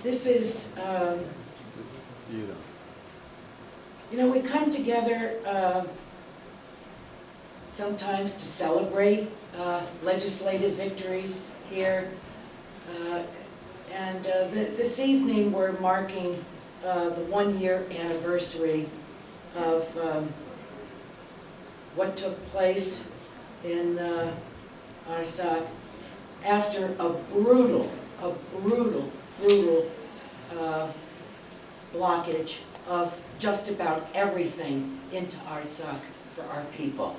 this is, you know, we come together sometimes to celebrate legislative victories here. This evening we're marking the one-year anniversary of what took place in Artsakh after a brutal blockage of just about everything into Artsakh for our people.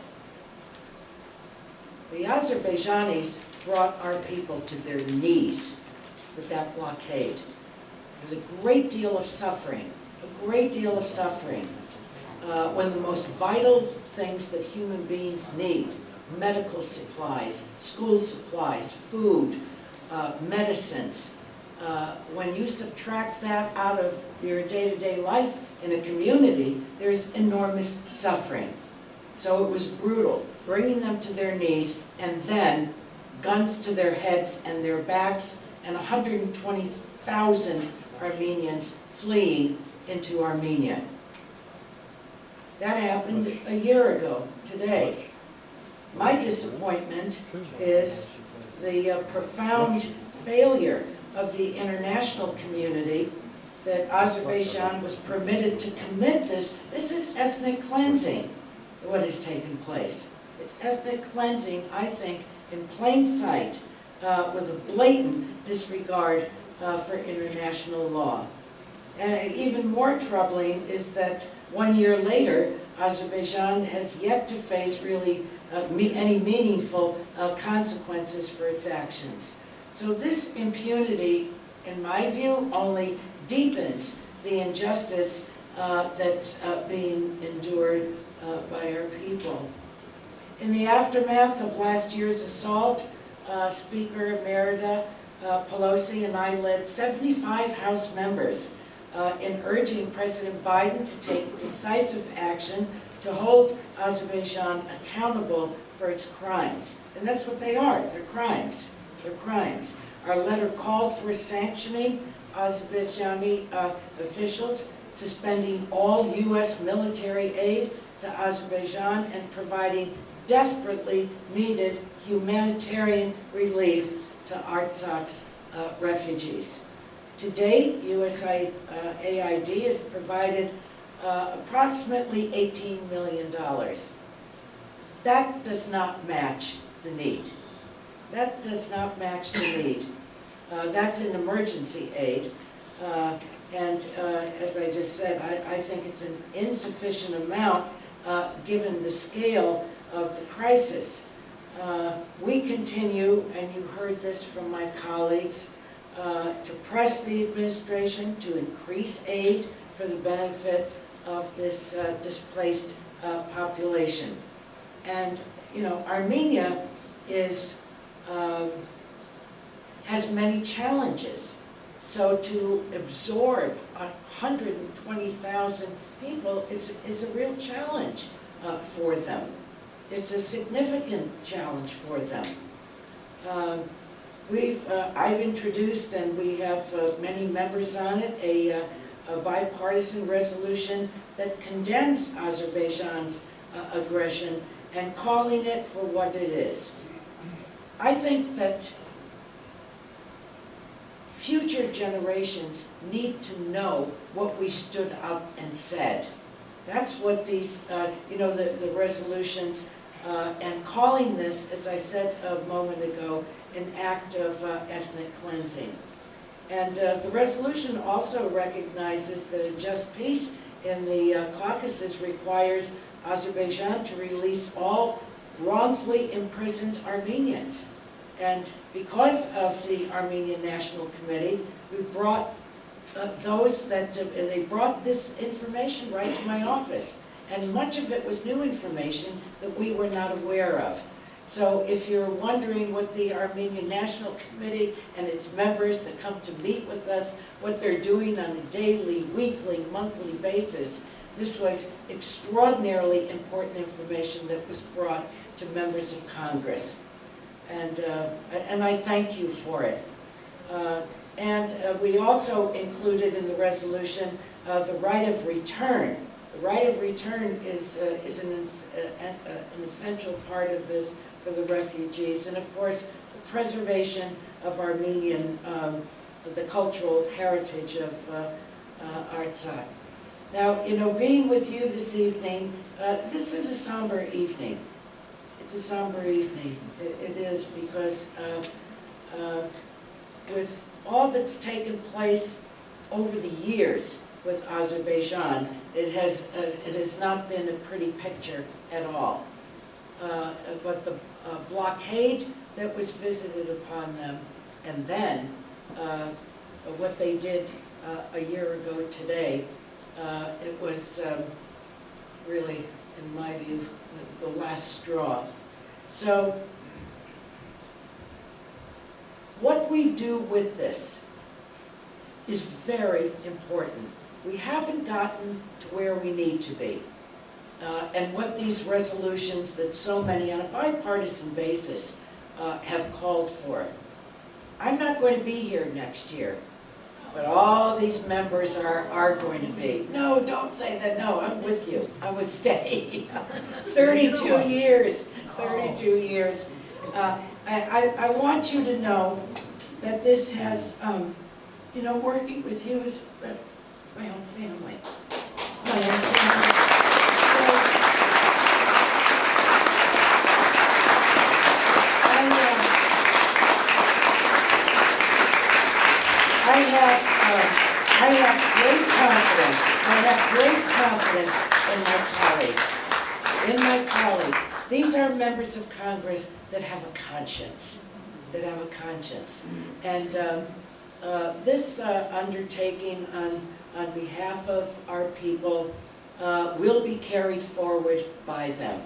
The Azerbaijanis brought our people to their knees with that blockade. There was a great deal of suffering, when the most vital things that human beings need, medical supplies, school supplies, food, medicines, when you subtract that out of your day-to-day life in a community, there's enormous suffering. So it was brutal, bringing them to their knees, and then guns to their heads and their backs, and 120,000 Armenians fleeing into Armenia. That happened a year ago today. My disappointment is the profound failure of the international community that Azerbaijan was permitted to commit this. This is ethnic cleansing, what has taken place. It's ethnic cleansing, I think, in plain sight, with a blatant disregard for international law. And even more troubling is that 1 year later, Azerbaijan has yet to face really any meaningful consequences for its actions. So this impunity, in my view, only deepens the injustice that's being endured by our people. In the aftermath of last year's assault, Speaker Emerita Pelosi and I led 75 House members in urging President Biden to take decisive action to hold Azerbaijan accountable for its crimes. And that's what they are, they're crimes. They're crimes. Our letter called for sanctioning Azerbaijani officials, suspending all U.S. military aid to Azerbaijan, and providing desperately needed humanitarian relief to Artsakh's refugees. To date, USAID has provided approximately $18 million. That does not match the need. That does not match the need. That's an emergency aid. As I just said, I think it's an insufficient amount given the scale of the crisis. We continue, and you heard this from my colleagues, to press the administration to increase aid for the benefit of this displaced population. And, you know, Armenia has many challenges. So to absorb 120,000 people is a real challenge for them. It's a significant challenge for them. I've introduced, and we have many members on it, a bipartisan resolution that condemns Azerbaijan's aggression and calling it for what it is. I think that future generations need to know what we stood up and said. That's what these, the resolutions, and calling this, as I said a moment ago, an act of ethnic cleansing. And the resolution also recognizes that a just peace in the Caucasus requires Azerbaijan to release all wrongfully imprisoned Armenians. And because of the Armenian National Committee, we brought they brought this information right to my office. And much of it was new information that we were not aware of. So if you're wondering what the Armenian National Committee and its members that come to meet with us, what they're doing on a daily, weekly, monthly basis, this was extraordinarily important information that was brought to members of Congress. And I thank you for it. And we also included in the resolution the right of return. The right of return is an essential part of this for the refugees. And of course, the preservation of Armenian, the cultural heritage of Artsakh. Now, being with you this evening, this is a somber evening. It's a somber evening. It is because with all that's taken place over the years with Azerbaijan, it has not been a pretty picture at all. But the blockade that was visited upon them, and then what they did a year ago today, it was really, in my view, the last straw. So, what we do with this is very important. We haven't gotten to where we need to be. And what these resolutions that so many on a bipartisan basis have called for. I'm not going to be here next year, but all these members are going to be. No, don't say that. No, I'm with you. I would stay. 32 years. 32 years. I want you to know that this has, working with you is my own family. My own family. I have great confidence in my colleagues. These are members of Congress that have a conscience, And this undertaking on behalf of our people will be carried forward by them.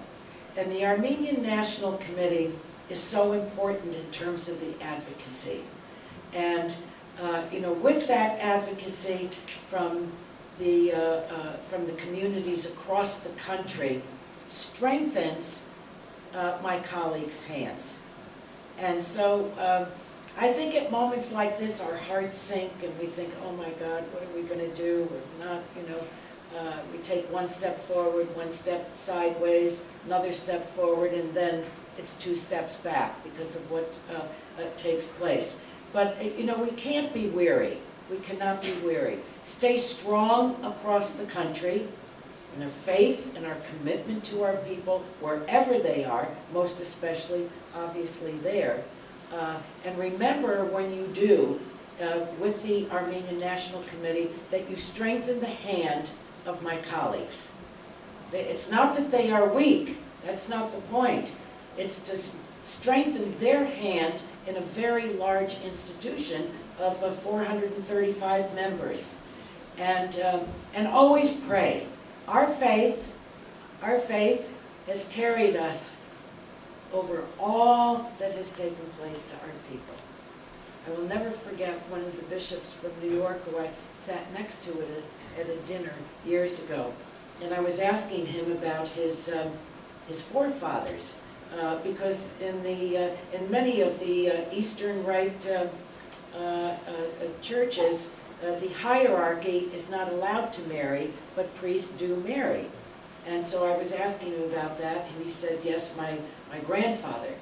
And the Armenian National Committee is so important in terms of the advocacy. And with that advocacy from the communities across the country, strengthens my colleagues' hands. And so I think at moments like this, our hearts sink and we think, oh my God, what are we going to do? We're not, we take one step forward, one step sideways, another step forward, and then it's 2 steps back because of what takes place. But, we can't be weary. We cannot be weary. Stay strong across the country in their faith and our commitment to our people, wherever they are, most especially, obviously, there. And remember when you do, with the Armenian National Committee, that you strengthen the hand of my colleagues. It's not that they are weak. That's not the point. It's to strengthen their hand in a very large institution of 435 members. And always pray. Our faith has carried us over all that has taken place to our people. I will never forget one of the bishops from New York who I sat next to at a dinner years ago. And I was asking him about his forefathers. Because in many of the Eastern Rite churches, the hierarchy is not allowed to marry, but priests do marry. And so I was asking him about that, and he said, yes, my grandfather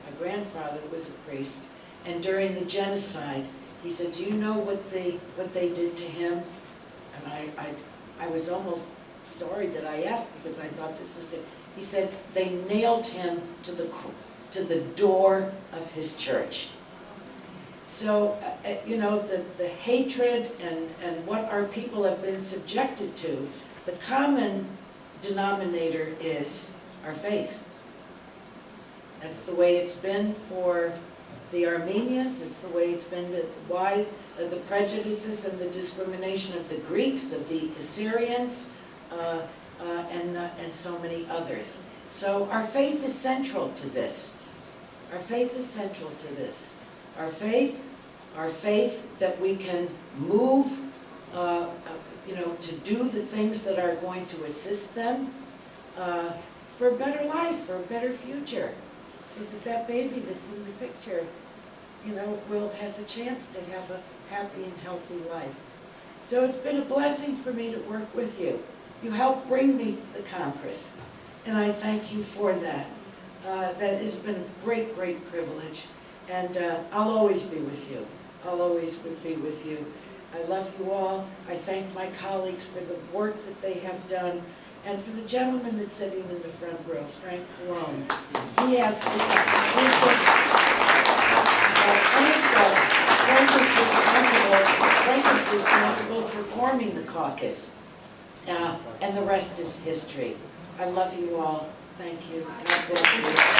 was a priest, and during the genocide, he said, do you know what they did to him? And I was almost sorry that I asked, because I thought this is good. He said they nailed him to the door of his church. So, the hatred and what our people have been subjected to, the common denominator is our faith. That's the way it's been for the Armenians. It's the way it's been why the prejudices and the discrimination of the Greeks, of the Assyrians, and so many others. So our faith is central to this. Our faith is central to this. Our faith that we can move, to do the things that are going to assist them for a better life, for a better future. So that baby that's in the picture, has a chance to have a happy and healthy life. So it's been a blessing for me to work with you. You helped bring me to the Congress, and I thank you for that. That has been a great, great privilege, and I'll always be with you. I'll always be with you. I love you all. I thank my colleagues for the work that they have done, and for the gentleman that's sitting in the front row, Frank Malone. He has Frank is responsible for forming the caucus, and the rest is history. I love you all. Thank you. God bless you.